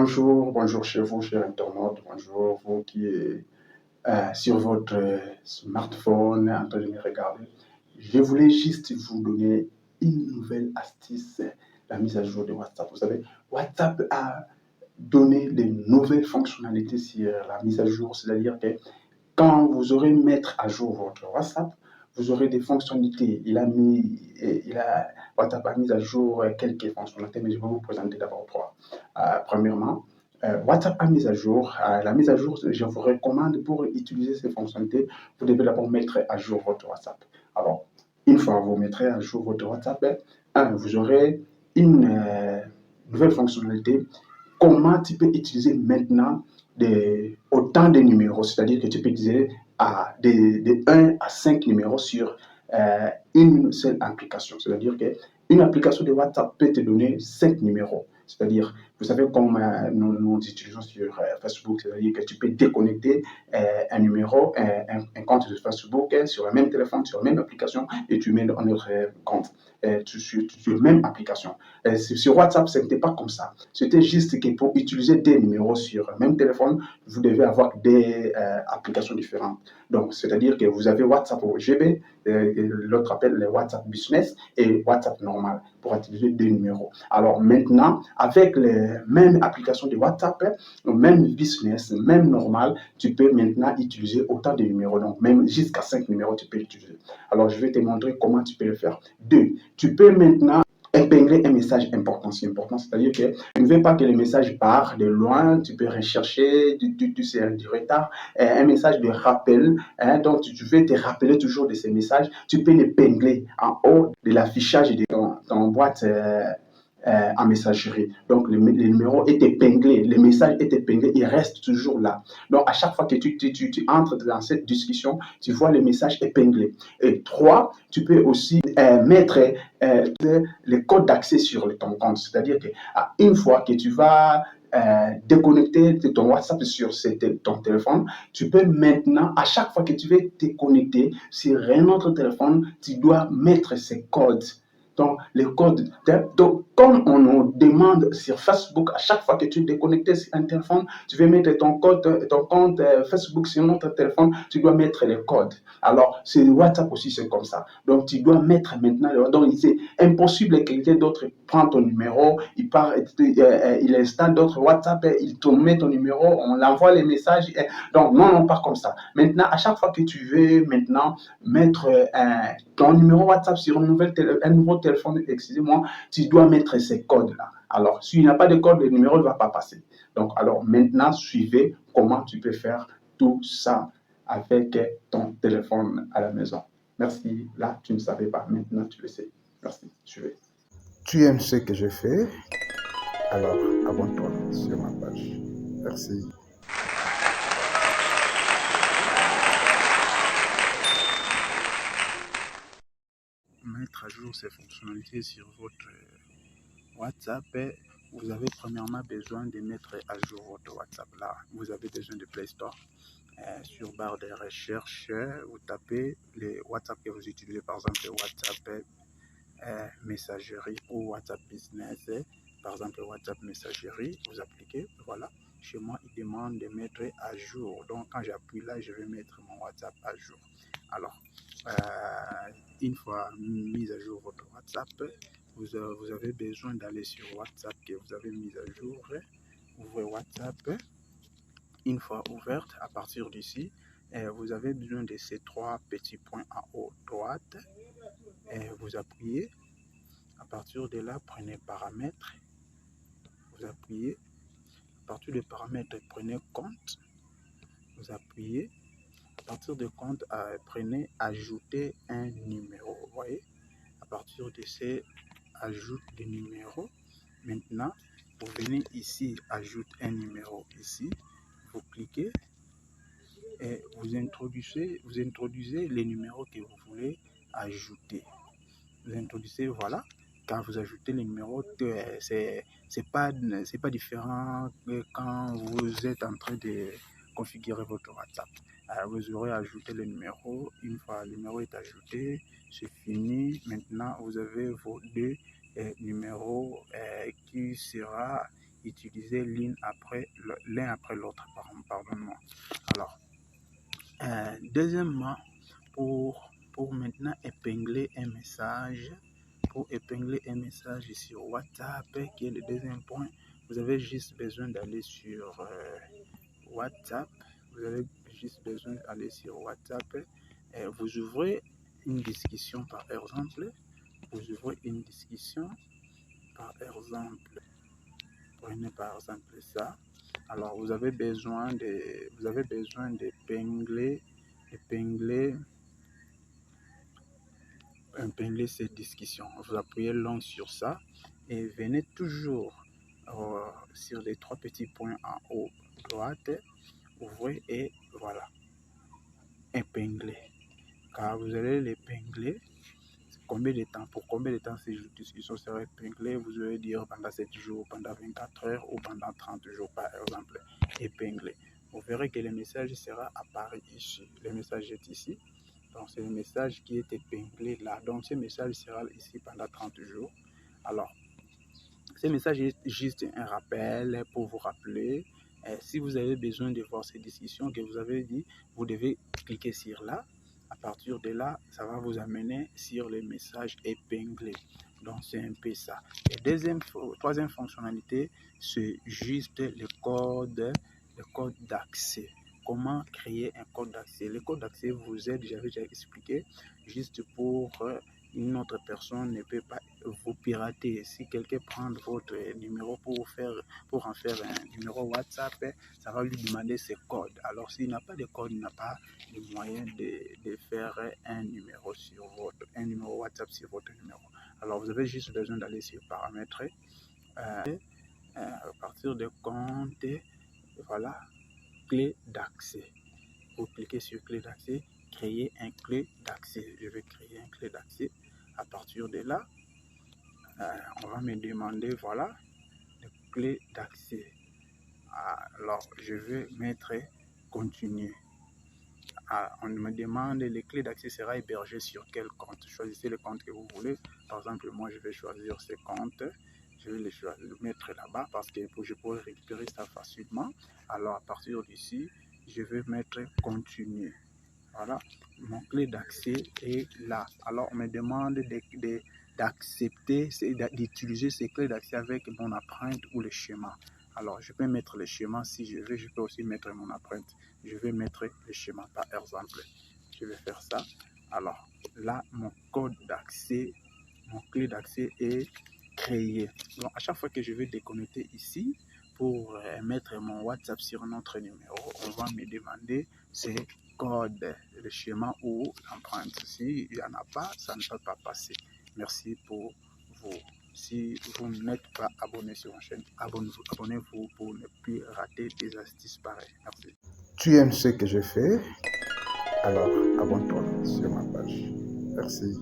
Bonjour chez vous, chers internautes, bonjour vous qui êtes sur votre smartphone en train de me regarder. Je voulais juste vous donner une nouvelle astuce, la mise à jour de WhatsApp. Vous savez, WhatsApp a donné de nouvelles fonctionnalités sur la mise à jour, c'est-à-dire que quand vous aurez mettre à jour votre WhatsApp, vous aurez des fonctionnalités. WhatsApp a mis à jour quelques fonctionnalités, mais je vais vous présenter d'abord trois. Premièrement, WhatsApp a mis à jour. La mise à jour, je vous recommande pour utiliser ces fonctionnalités, vous devez d'abord mettre à jour votre WhatsApp. Alors, une fois que vous mettrez à jour votre WhatsApp, vous aurez une nouvelle fonctionnalité. Comment tu peux utiliser maintenant autant de numéros, c'est-à-dire que tu peux utiliser de 1 à 5 numéros sur une seule application. C'est-à-dire qu'une application de WhatsApp peut te donner 5 numéros. C'est-à-dire, vous savez, comme nous utilisons sur Facebook, c'est-à-dire que tu peux déconnecter un numéro, un compte de Facebook sur le même téléphone, sur la même application, et tu mets un autre compte sur la même application. Sur WhatsApp, ce n'était pas comme ça. C'était juste que pour utiliser des numéros sur le même téléphone, vous devez avoir des applications différentes. Donc, c'est-à-dire que vous avez WhatsApp GB, l'autre appelle le WhatsApp Business et WhatsApp normal pour utiliser deux numéros. Alors maintenant, avec les mêmes applications de WhatsApp, même Business, même normal, tu peux maintenant utiliser autant de numéros. Donc, même jusqu'à 5 numéros, tu peux utiliser. Alors, je vais te montrer comment tu peux le faire. Deux, tu peux maintenant épingler un message important. C'est important, c'est-à-dire que tu ne veux pas que le message part de loin, tu peux rechercher du retard, un message de rappel, donc tu veux te rappeler toujours de ces messages, tu peux l'épingler en haut de l'affichage de ton boîte en messagerie. Donc, le numéro est épinglé, le message est épinglé, il reste toujours là. Donc, à chaque fois que tu entres dans cette discussion, tu vois le message épinglé. Et trois, tu peux aussi mettre le code d'accès sur ton compte. C'est-à-dire qu'une fois que tu vas déconnecter ton WhatsApp sur ton téléphone, tu peux maintenant, à chaque fois que tu veux te connecter sur un autre téléphone, tu dois mettre ces codes. Donc, les codes. Donc, comme on nous demande sur Facebook, à chaque fois que tu es déconnecté sur un téléphone, tu veux mettre ton compte Facebook sur notre téléphone, tu dois mettre les codes. Alors, c'est WhatsApp aussi, c'est comme ça. Donc, tu dois mettre maintenant. Donc, c'est impossible que quelqu'un d'autre prenne ton numéro, il installe d'autres WhatsApp, il te met ton numéro, on l'envoie les messages. Donc, non, pas comme ça. Maintenant, à chaque fois que tu veux maintenant mettre ton numéro WhatsApp sur un nouveau téléphone, excusez-moi, tu dois mettre ces codes-là. Alors, s'il n'y a pas de code, le numéro ne va pas passer. Donc, alors maintenant, suivez comment tu peux faire tout ça avec ton téléphone à la maison. Merci. Là, tu ne savais pas. Maintenant, tu le sais. Merci. Suivez. Tu aimes ce que je fais? Alors, abonne-toi sur ma page. Merci. Mettre à jour ces fonctionnalités sur votre WhatsApp, vous avez premièrement besoin de mettre à jour votre WhatsApp. Là, vous avez besoin de Play Store. Sur barre de recherche, vous tapez les WhatsApp que vous utilisez, par exemple WhatsApp messagerie ou WhatsApp Business. Par exemple WhatsApp messagerie, vous appliquez, voilà. Chez moi, il demande de mettre à jour. Donc, quand j'appuie là, je vais mettre mon WhatsApp à jour. Alors, une fois mis à jour votre WhatsApp, vous avez besoin d'aller sur WhatsApp que vous avez mis à jour. Ouvrez WhatsApp. Une fois ouverte, à partir d'ici, vous avez besoin de ces trois petits points en haut droite. Vous appuyez. À partir de là, prenez paramètres. Vous appuyez. À partir de paramètres, prenez compte. Vous appuyez. À partir de compte, prenez ajouter un numéro. Vous voyez, à partir de ces ajoute de numéros, maintenant, vous venez ici, ajoute un numéro ici. Vous cliquez et vous introduisez les numéros que vous voulez ajouter. Vous introduisez, voilà. Quand vous ajoutez les numéros, c'est pas différent que quand vous êtes en train de configurer votre WhatsApp. Vous aurez ajouté le numéro. Une fois le numéro est ajouté, c'est fini. Maintenant, vous avez vos deux numéros qui sera utiliser l'un après l'autre, pardonne-moi. Alors, deuxièmement, pour maintenant épingler un message, sur WhatsApp, qui est le deuxième point, vous avez juste besoin d'aller sur WhatsApp. Vous ouvrez une discussion par exemple. Prenez par exemple ça. Alors vous avez besoin d'épingler cette discussion. Vous appuyez long sur ça et venez toujours sur les trois petits points en haut droite, ouvrez et voilà, épingler. Car vous allez l'épingler. Pour combien de temps ces discussions sera épinglée? Vous allez dire pendant 7 jours, pendant 24 heures ou pendant 30 jours par exemple, épinglé. Vous verrez que le message sera apparu ici. Le message est ici. Donc c'est le message qui est épinglé là. Donc ce message sera ici pendant 30 jours. Alors, ce message est juste un rappel pour vous rappeler. Si vous avez besoin de voir ces discussions que vous avez dit, vous devez cliquer sur là. À partir de là, ça va vous amener sur les messages épinglés. Donc, c'est un peu ça. Et troisième fonctionnalité, c'est juste le code d'accès. Comment créer un code d'accès? Le code d'accès vous aide, j'avais déjà expliqué, juste pour une autre personne ne peut pas vous pirater. Si quelqu'un prend votre numéro pour en faire un numéro WhatsApp, ça va lui demander ses codes. Alors s'il n'a pas de code, il n'a pas le moyen de faire un numéro WhatsApp sur votre numéro. Alors vous avez juste besoin d'aller sur paramètres, à partir de compte, voilà, clé d'accès. Vous cliquez sur clé d'accès, créer un clé d'accès. Je vais créer un clé d'accès. À partir de là, on va me demander, voilà, la clé d'accès. Alors, je vais mettre continue. On me demande, les clés d'accès sera hébergé sur quel compte? Choisissez le compte que vous voulez. Par exemple, moi, je vais choisir ce compte. Je vais le mettre là-bas parce que je pourrais récupérer ça facilement. Alors, à partir d'ici, je vais mettre continue. Voilà, mon clé d'accès est là. Alors, on me demande d'accepter, d'utiliser ces clés d'accès avec mon empreinte ou le schéma. Alors, je peux mettre le schéma si je veux. Je peux aussi mettre mon empreinte. Je vais mettre le schéma par exemple. Je vais faire ça. Alors, là, mon code d'accès, mon clé d'accès est créé. Donc, à chaque fois que je vais déconnecter ici, pour mettre mon WhatsApp sur notre numéro, on va me demander ces codes, le schéma ou l'empreinte. S'il n'y en a pas, ça ne peut pas passer. Merci pour vous. Si vous n'êtes pas abonné sur ma chaîne, abonnez-vous pour ne plus rater des astuces pareilles. Merci. Tu aimes ce que je fais? Alors abonne-toi sur ma page. Merci.